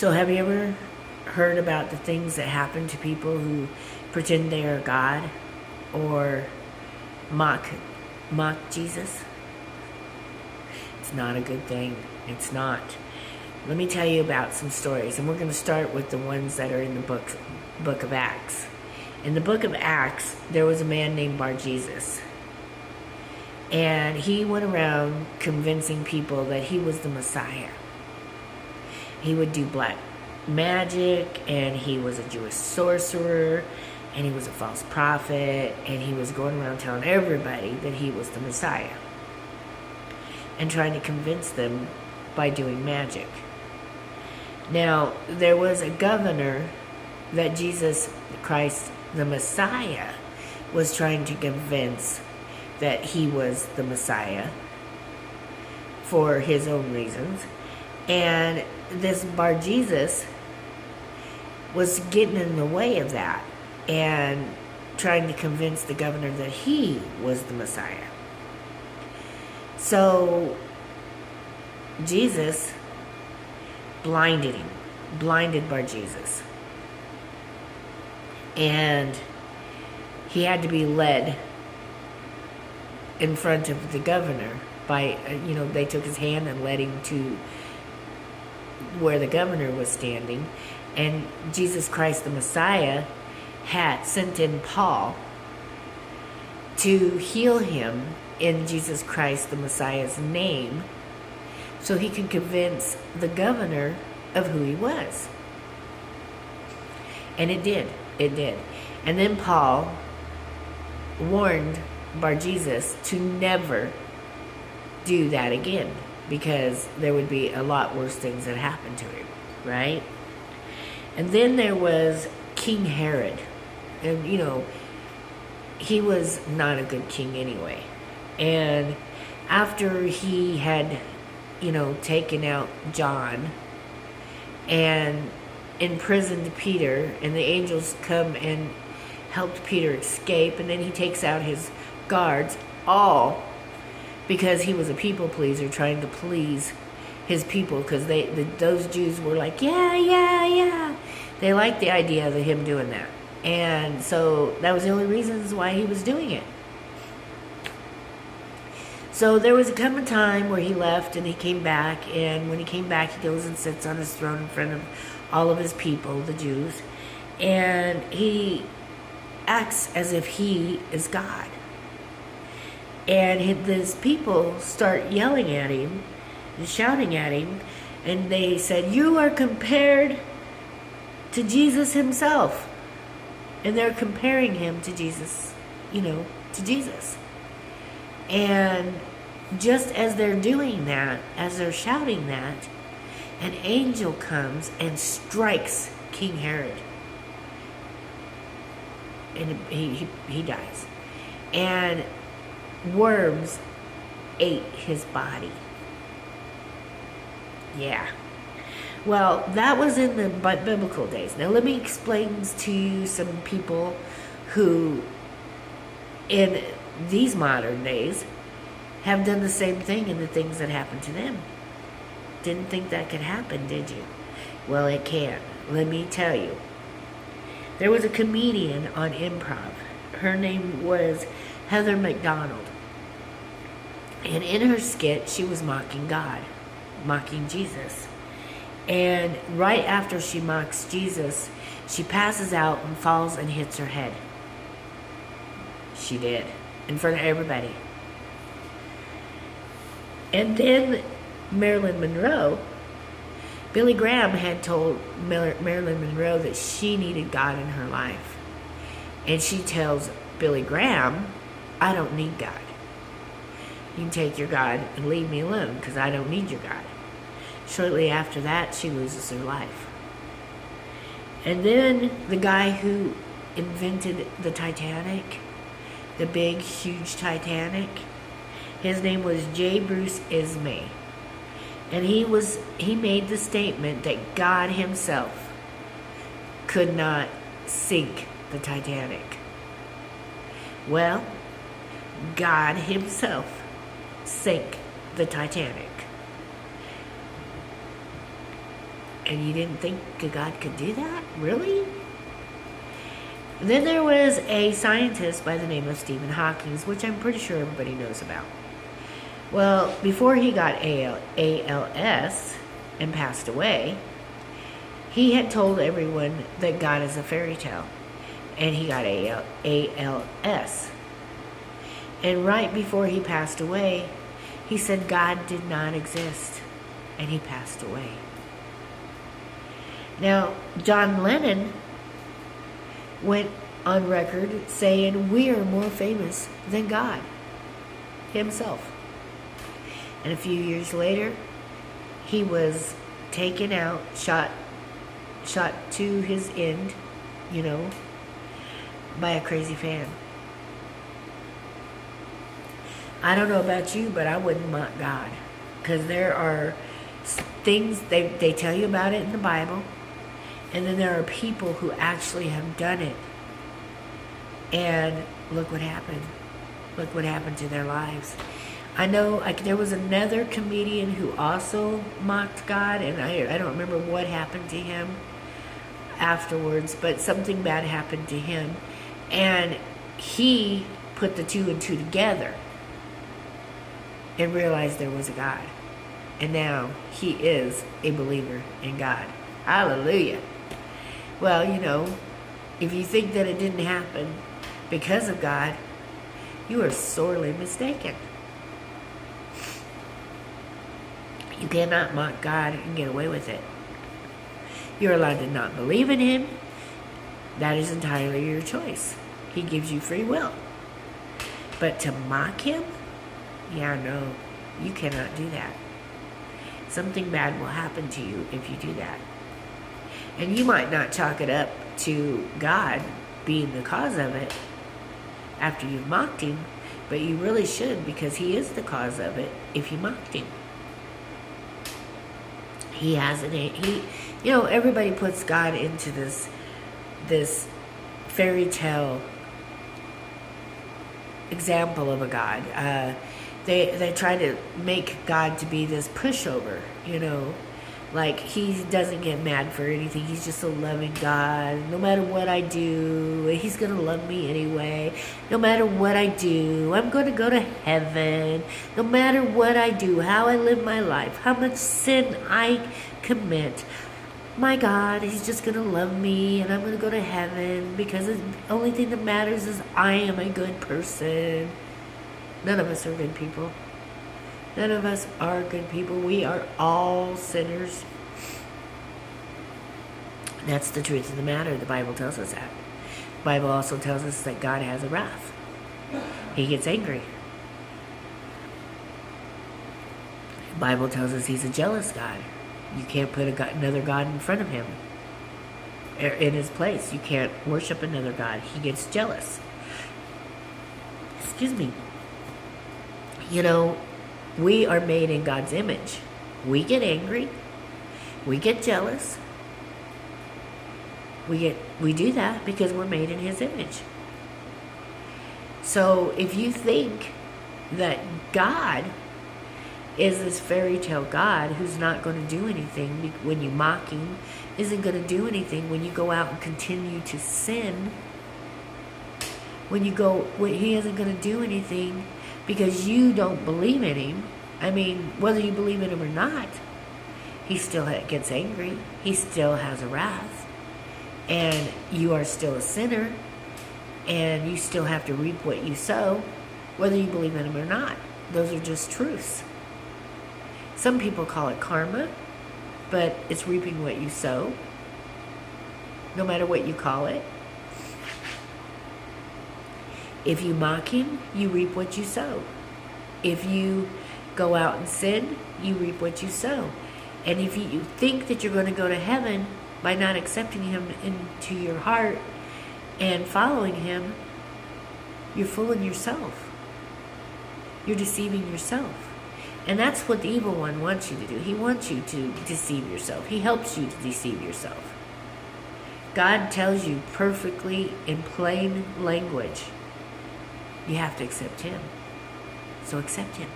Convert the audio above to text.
So have you ever heard about the things that happen to people who pretend they are God or mock Jesus? It's not a good thing. It's not. Let me tell you about some stories, and we're going to start with the ones that are in the book of Acts. In the book of Acts, there was a man named Bar Jesus, and he went around convincing people that he was the Messiah. He would do black magic, and he was a Jewish sorcerer, and he was a false prophet, and he was going around telling everybody that he was the Messiah and trying to convince them by doing magic. Now, there was a governor that Jesus Christ, the Messiah, was trying to convince that he was the Messiah for his own reasons. And this Bar Jesus was getting in the way of that and trying to convince the governor that he was the Messiah. So Jesus blinded Bar Jesus. And he had to be led in front of the governor by, they took his hand and led him to where the governor was standing. And Jesus Christ, the Messiah, had sent in Paul to heal him in Jesus Christ, the Messiah's name, so he could convince the governor of who he was. And it did. And then Paul warned Bar Jesus to never do that again, because there would be a lot worse things that happened to him, right? And then there was King Herod. And, he was not a good king anyway. And after he had, taken out John and imprisoned Peter, and the angels come and helped Peter escape, and then he takes out his guards, all because he was a people pleaser, trying to please his people, because those Jews were like, yeah. They liked the idea of him doing that. And so that was the only reasons why he was doing it. So there was a coming time where he left and he came back, and when he came back, he goes and sits on his throne in front of all of his people, the Jews, and he acts as if he is God. And his people start yelling at him and shouting at him, and they said, "You are compared to Jesus himself." And they're comparing him to Jesus, to Jesus. And just as they're doing that, as they're shouting that, an angel comes and strikes King Herod. And he dies. And worms ate his body. Yeah. Well, that was in the biblical days. Now let me explain to you some people who, in these modern days, have done the same thing in the things that happened to them. Didn't think that could happen, did you? Well, it can. Let me tell you. There was a comedian on improv. Her name was Heather McDonald. And in her skit, she was mocking God, mocking Jesus. And right after she mocks Jesus, she passes out and falls and hits her head. She did. In front of everybody. And then Marilyn Monroe, Billy Graham had told Marilyn Monroe that she needed God in her life. And she tells Billy Graham, "I don't need God. You can take your God and leave me alone, because I don't need your God." Shortly after that, she loses her life. And then the guy who invented the Titanic, the big, huge Titanic, his name was J. Bruce Ismay. And he made the statement that God himself could not sink the Titanic. Well, God himself sank the Titanic. And you didn't think God could do that? Really? Then there was a scientist by the name of Stephen Hawking, which I'm pretty sure everybody knows about. Well, before he got ALS and passed away, he had told everyone that God is a fairy tale. And he got ALS. And right before he passed away, he said God did not exist. And he passed away. Now, John Lennon went on record saying we are more famous than God himself. And a few years later, he was taken out, shot to his end, by a crazy fan. I don't know about you, but I wouldn't mock God. Because there are things, they tell you about it in the Bible. And then there are people who actually have done it. And look what happened. Look what happened to their lives. I know there was another comedian who also mocked God. And I don't remember what happened to him afterwards. But something bad happened to him. And he put the two and two together. And realized there was a God. And now he is a believer in God. Hallelujah. Well, if you think that it didn't happen because of God, you are sorely mistaken. You cannot mock God and get away with it. You're allowed to not believe in him. That is entirely your choice. He gives you free will. But to mock him? Yeah, no, you cannot do that. Something bad will happen to you if you do that. And you might not chalk it up to God being the cause of it after you've mocked him, but you really should, because he is the cause of it if you mocked him. He hasn't, everybody puts God into this fairy tale example of a God. They try to make God to be this pushover, like he doesn't get mad for anything. He's just a loving God. No matter what I do, he's going to love me anyway. No matter what I do, I'm going to go to heaven. No matter what I do, how I live my life, how much sin I commit, my God, he's just going to love me and I'm going to go to heaven because the only thing that matters is I am a good person. None of us are good people. None of us are good people. We are all sinners. That's the truth of the matter. The Bible tells us that. The Bible also tells us that God has a wrath. He gets angry. The Bible tells us he's a jealous God. You can't put another God in front of him. In his place. You can't worship another God. He gets jealous. Excuse me. We are made in God's image. We get angry. We get jealous. We do that because we're made in his image. So if you think that God is this fairy tale God who's not going to do anything when you mock him, isn't going to do anything when you go out and continue to sin, when he isn't going to do anything because you don't believe in him. I mean, whether you believe in him or not, he still gets angry. He still has a wrath. And you are still a sinner. And you still have to reap what you sow, whether you believe in him or not. Those are just truths. Some people call it karma, but it's reaping what you sow, no matter what you call it. If you mock him, you reap what you sow. If you go out and sin, you reap what you sow. And if you think that you're going to go to heaven by not accepting him into your heart and following him, you're fooling yourself. You're deceiving yourself. And that's what the evil one wants you to do. He wants you to deceive yourself. He helps you to deceive yourself. God tells you perfectly in plain language, you have to accept him. So accept him.